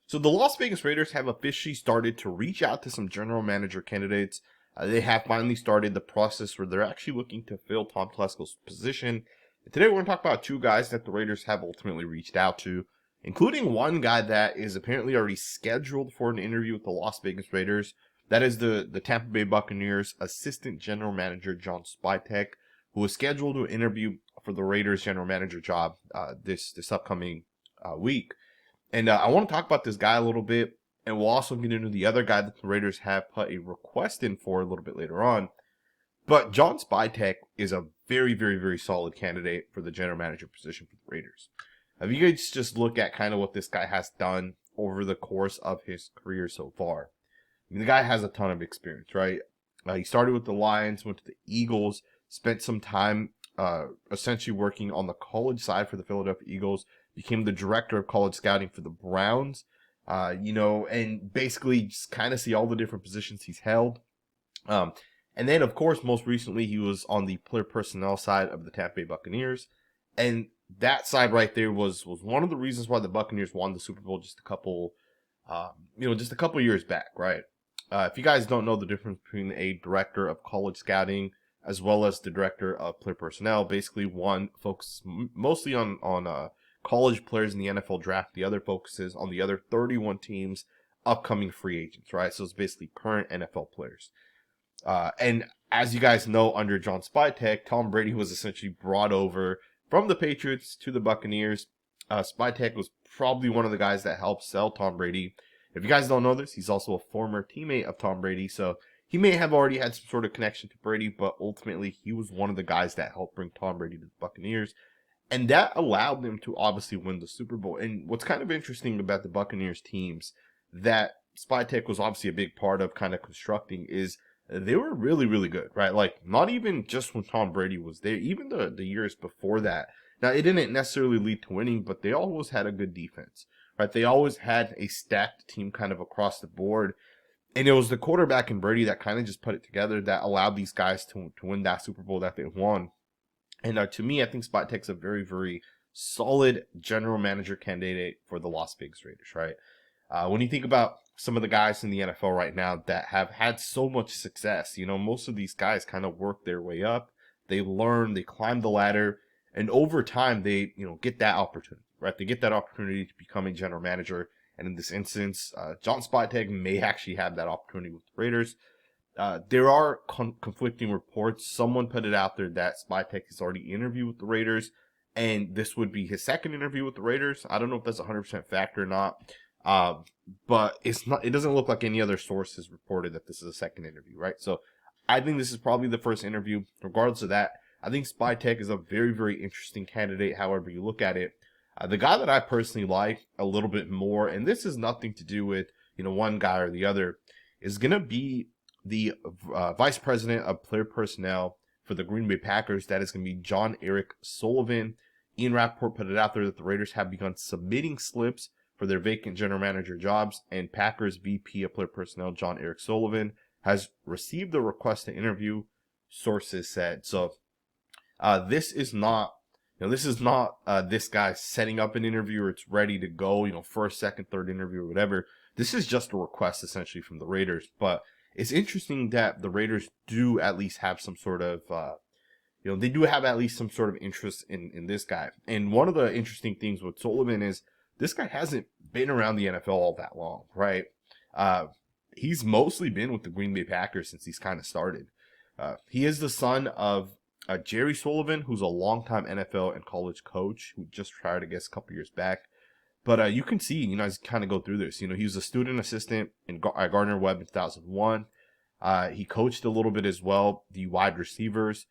So the Las Vegas Raiders have officially started to reach out to some general manager candidates. They have finally started the process where they're actually looking to fill Tom Telesco's position. And today we're going to talk about two guys that the Raiders have ultimately reached out to, including one guy that is apparently already scheduled for an interview with the Las Vegas Raiders. That is the Tampa Bay Buccaneers assistant general manager John Spytek, who is scheduled to interview for the Raiders general manager job this upcoming week. And I want to talk about this guy a little bit, and we'll also get into the other guy that the Raiders have put a request in for a little bit later on. But John Spytek is a very, very, very solid candidate for the general manager position for the Raiders. If you guys just look at kind of what this guy has done over the course of his career so far, I mean, the guy has a ton of experience, right? He started with the Lions, went to the Eagles, spent some time essentially working on the college side for the Philadelphia Eagles, became the director of college scouting for the Browns, and basically just kind of see all the different positions he's held. And then, of course, most recently, he was on the player personnel side of the Tampa Bay Buccaneers. And that side right there was one of the reasons why the Buccaneers won the Super Bowl just a couple years back, right? If you guys don't know the difference between a director of college scouting as well as the director of player personnel, basically one focuses mostly on college players in the NFL draft. The other focuses on the other 31 teams' upcoming free agents, right? So it's basically current NFL players. And as you guys know, under John Spytek, Tom Brady was essentially brought over from the Patriots to the Buccaneers. Spytek was probably one of the guys that helped sell Tom Brady. If you guys don't know this, he's also a former teammate of Tom Brady, so he may have already had some sort of connection to Brady, but ultimately he was one of the guys that helped bring Tom Brady to the Buccaneers. And that allowed them to obviously win the Super Bowl. And what's kind of interesting about the Buccaneers teams that Spytek was obviously a big part of kind of constructing is they were really, really good, right? Like, not even just when Tom Brady was there, even the years before that. Now, it didn't necessarily lead to winning, but they always had a good defense, right? They always had a stacked team kind of across the board. And it was the quarterback and Brady that kind of just put it together that allowed these guys to win that Super Bowl that they won. And to me, I think Spytek's a very, very solid general manager candidate for the Las Vegas Raiders, right? When you think about some of the guys in the NFL right now that have had so much success, most of these guys kind of work their way up. They learn, they climb the ladder, and over time, they, get that opportunity, right? They get that opportunity to become a general manager. And in this instance, John Spytek may actually have that opportunity with the Raiders. There are conflicting reports. Someone put it out there that Spytek has already interviewed with the Raiders, and this would be his second interview with the Raiders. I don't know if that's 100% fact or not, but it's not. It doesn't look like any other source has reported that this is a second interview, right? So I think this is probably the first interview. Regardless of that, I think Spytek is a very, very interesting candidate, however you look at it. The guy that I personally like a little bit more, and this has nothing to do with, one guy or the other, is going to be the vice president of player personnel for the Green Bay Packers. That is going to be John Eric Sullivan. Ian Rappaport put it out there that the Raiders have begun submitting slips for their vacant general manager jobs, and Packers VP of player personnel John Eric Sullivan has received the request to interview, sources said. So this is not this guy setting up an interview or it's ready to go, first, second, third interview or whatever. This is just a request essentially from the Raiders. But it's interesting that the Raiders do at least have some sort of, they do have at least some sort of interest in this guy. And one of the interesting things with Sullivan is this guy hasn't been around the NFL all that long, right? He's mostly been with the Green Bay Packers since he's kind of started. He is the son of Jerry Sullivan, who's a longtime NFL and college coach who just retired, I guess, a couple years back. But you can see, as you kind of go through this, he was a student assistant at Gardner-Webb in 2001. He coached a little bit as well, the wide receivers.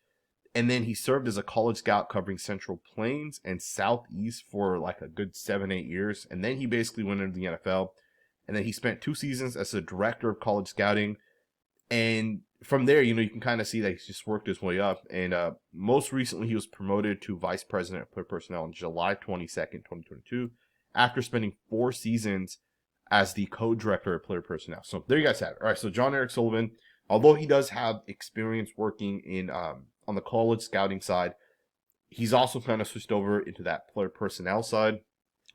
And then he served as a college scout covering Central Plains and Southeast for like a good 7-8 years. And then he basically went into the NFL. And then he spent 2 seasons as a director of college scouting. And from there, you can kind of see that he's just worked his way up. And most recently, he was promoted to vice president of player personnel on July 22nd, 2022, after spending 4 seasons as the co-director of player personnel. So there you guys have it. All right, so John Eric Sullivan, although he does have experience working in on the college scouting side, he's also kind of switched over into that player personnel side.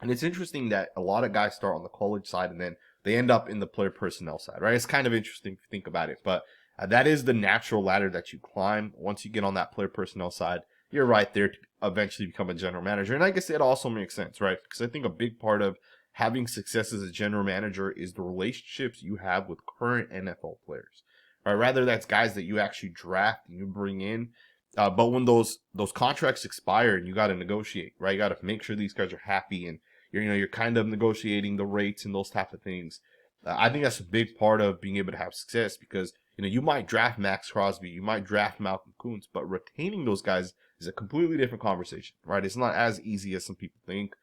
And it's interesting that a lot of guys start on the college side and then they end up in the player personnel side, right? It's kind of interesting to think about it, but that is the natural ladder that you climb. Once you get on that player personnel side, you're right there to eventually become a general manager. And I guess it also makes sense, right? Because I think a big part of having success as a general manager is the relationships you have with current NFL players, right? Rather, that's guys that you actually draft and you bring in. But when those contracts expire and you got to negotiate, right? You got to make sure these guys are happy and you're kind of negotiating the rates and those type of things. I think that's a big part of being able to have success because you might draft Maxx Crosby, you might draft Malcolm Koonce, but retaining those guys is a completely different conversation, right? It's not as easy as some people think.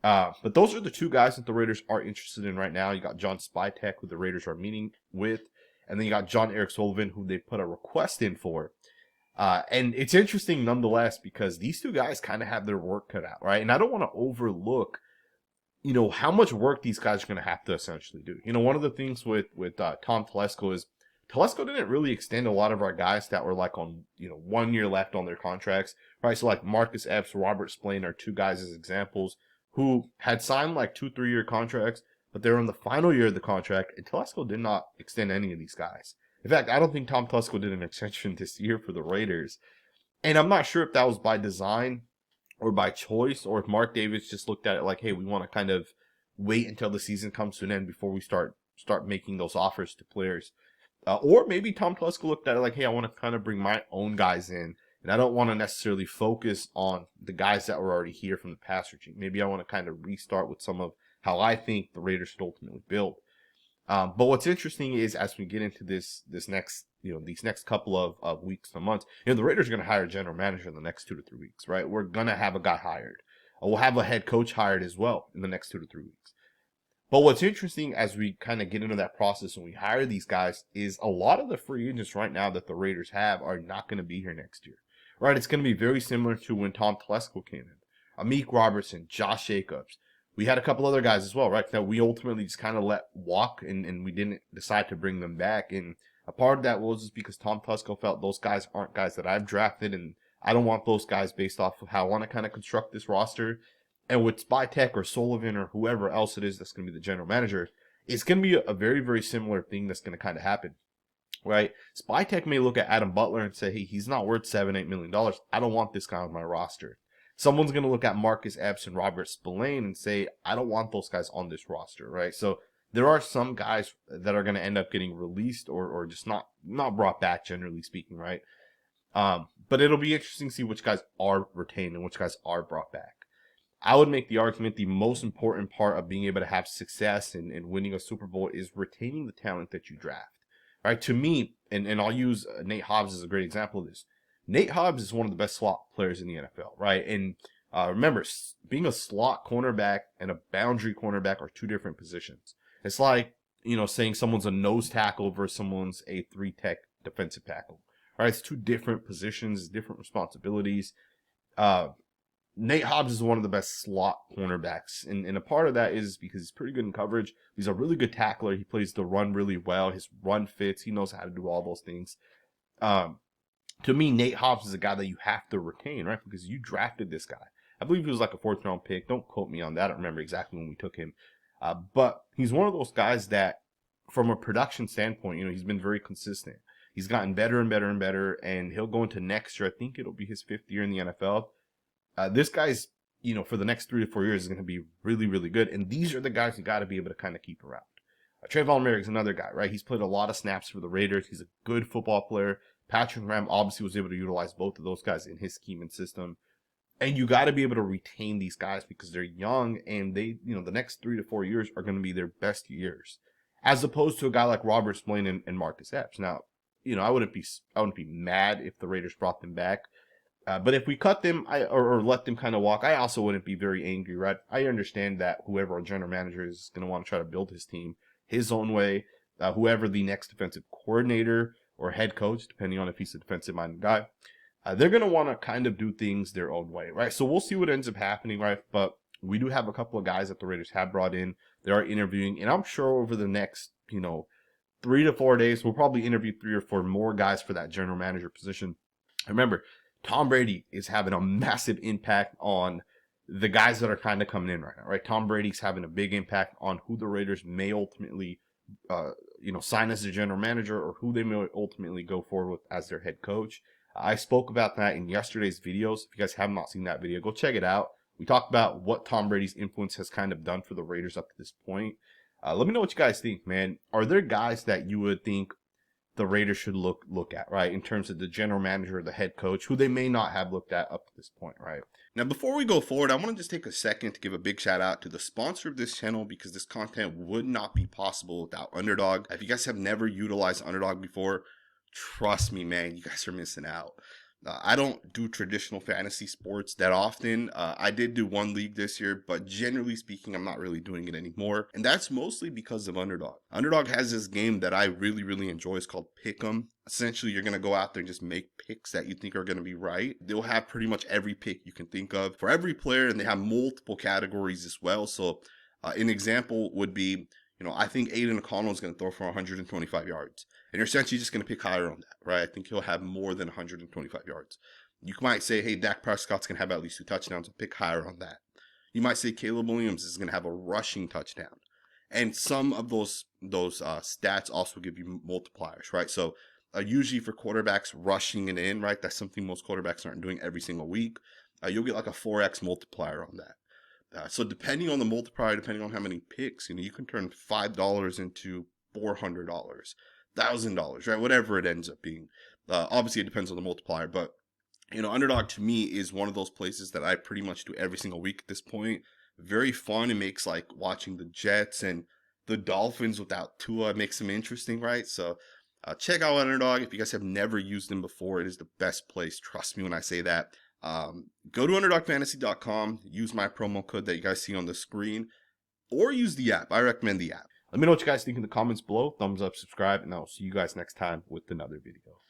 But those are the two guys that the Raiders are interested in right now. You got John Spytek, who the Raiders are meeting with, and then you got John Eric Sullivan, who they put a request in for. And it's interesting nonetheless because these two guys kind of have their work cut out, right? And I don't want to overlook, how much work these guys are going to have to essentially do. One of the things with Tom Telesco is Telesco didn't really extend a lot of our guys that were like on, 1 year left on their contracts, right? So like Marcus Epps, Robert Spillane are two guys as examples who had signed like 2-3 year contracts, but they were in the final year of the contract, and Telesco did not extend any of these guys. In fact, I don't think Tom Telesco did an extension this year for the Raiders. And I'm not sure if that was by design or by choice, or if Mark Davis just looked at it like, hey, we want to kind of wait until the season comes to an end before we start making those offers to players. Or maybe Tom Telesco looked at it like, hey, I want to kind of bring my own guys in, and I don't want to necessarily focus on the guys that were already here from the past regime. Maybe I want to kind of restart with some of how I think the Raiders should ultimately build. But what's interesting is as we get into this next, these next couple of weeks and months, the Raiders are going to hire a general manager in the next 2 to 3 weeks, right? We're going to have a guy hired. We'll have a head coach hired as well in the next 2 to 3 weeks. But what's interesting as we kind of get into that process and we hire these guys is a lot of the free agents right now that the Raiders have are not going to be here next year, right? It's going to be very similar to when Tom Telesco came in. Amik Robertson, Josh Jacobs. We had a couple other guys as well, right, that we ultimately just kind of let walk and we didn't decide to bring them back. And a part of that was just because Tom Telesco felt those guys aren't guys that I've drafted and I don't want those guys based off of how I want to kind of construct this roster. And with Spytek or Sullivan or whoever else it is that's going to be the general manager, it's going to be a very, very similar thing that's going to kind of happen, right? Spytek may look at Adam Butler and say, hey, he's not worth $7-8 million. I don't want this guy on my roster. Someone's going to look at Marcus Epps and Robert Spillane and say, I don't want those guys on this roster, right? So there are some guys that are going to end up getting released or just not brought back, generally speaking, right? But it'll be interesting to see which guys are retained and which guys are brought back. I would make the argument the most important part of being able to have success and winning a Super Bowl is retaining the talent that you draft. Right? To me, and I'll use Nate Hobbs as a great example of this. Nate Hobbs is one of the best slot players in the NFL, right? And remember, being a slot cornerback and a boundary cornerback are two different positions. It's like, saying someone's a nose tackle versus someone's a 3-tech defensive tackle. All right, it's two different positions, different responsibilities. Nate Hobbs is one of the best slot cornerbacks, and a part of that is because he's pretty good in coverage. He's a really good tackler. He plays the run really well. His run fits. He knows how to do all those things. To me, Nate Hobbs is a guy that you have to retain, right? Because you drafted this guy. I believe he was like a 4th-round pick. Don't quote me on that. I don't remember exactly when we took him. But he's one of those guys that, from a production standpoint, he's been very consistent. He's gotten better and better and better, and he'll go into next year. I think it'll be his 5th year in the NFL. This guy's, for the next 3 to 4 years is going to be really, really good. And these are the guys you got to be able to kind of keep around. Trayvon Merrick's another guy, right? He's played a lot of snaps for the Raiders. He's a good football player. Patrick Graham obviously was able to utilize both of those guys in his scheme and system. And you got to be able to retain these guys because they're young and they, the next 3 to 4 years are going to be their best years. As opposed to a guy like Robert Spillane and Marcus Epps. Now, I wouldn't be mad if the Raiders brought them back. But if we cut them or let them kind of walk, I also wouldn't be very angry, right? I understand that whoever our general manager is going to want to try to build his team his own way. Whoever the next defensive coordinator or head coach, depending on if he's a defensive-minded guy, they're going to want to kind of do things their own way, right? So we'll see what ends up happening, right? But we do have a couple of guys that the Raiders have brought in. They are interviewing, and I'm sure over the next, 3 to 4 days, we'll probably interview 3 or 4 more guys for that general manager position. Remember, Tom Brady is having a massive impact on the guys that are kind of coming in right now, right? Tom Brady's having a big impact on who the Raiders may ultimately, sign as their general manager, or who they may ultimately go forward with as their head coach. I spoke about that in yesterday's videos. If you guys have not seen that video, go check it out. We talked about what Tom Brady's influence has kind of done for the Raiders up to this point. Let me know what you guys think, man. Are there guys that you would think the Raiders should look at, right, in terms of the general manager or the head coach, who they may not have looked at up to this point, right? Now, before we go forward, I want to just take a second to give a big shout out to the sponsor of this channel, because this content would not be possible without Underdog. If you guys have never utilized Underdog before, trust me, man, you guys are missing out. I don't do traditional fantasy sports that often. I did do one league this year, but generally speaking, I'm not really doing it anymore. And that's mostly because of Underdog. Underdog has this game that I really, really enjoy. It's called Pick'em. Essentially, you're going to go out there and just make picks that you think are going to be right. They'll have pretty much every pick you can think of for every player, and they have multiple categories as well. So an example would be, I think Aiden O'Connell is going to throw for 125 yards. And you're essentially just going to pick higher on that, right? I think he'll have more than 125 yards. You might say, hey, Dak Prescott's going to have at least 2 touchdowns. I'll pick higher on that. You might say Caleb Williams is going to have a rushing touchdown. And some of those stats also give you multipliers, right? So usually for quarterbacks rushing it in, right? That's something most quarterbacks aren't doing every single week. You'll get like a 4x multiplier on that. So depending on the multiplier, depending on how many picks, you can turn $5 into $400, $1,000, right? Whatever it ends up being. Obviously, it depends on the multiplier, but Underdog to me is one of those places that I pretty much do every single week at this point. Very fun. It makes like watching the Jets and the Dolphins without Tua. It makes them interesting, right? So check out Underdog. If you guys have never used them before, it is the best place. Trust me when I say that. Go to underdogfantasy.com, use my promo code that you guys see on the screen, or use the app. I recommend the app. Let me know what you guys think in the comments below. Thumbs up, subscribe, and I'll see you guys next time with another video.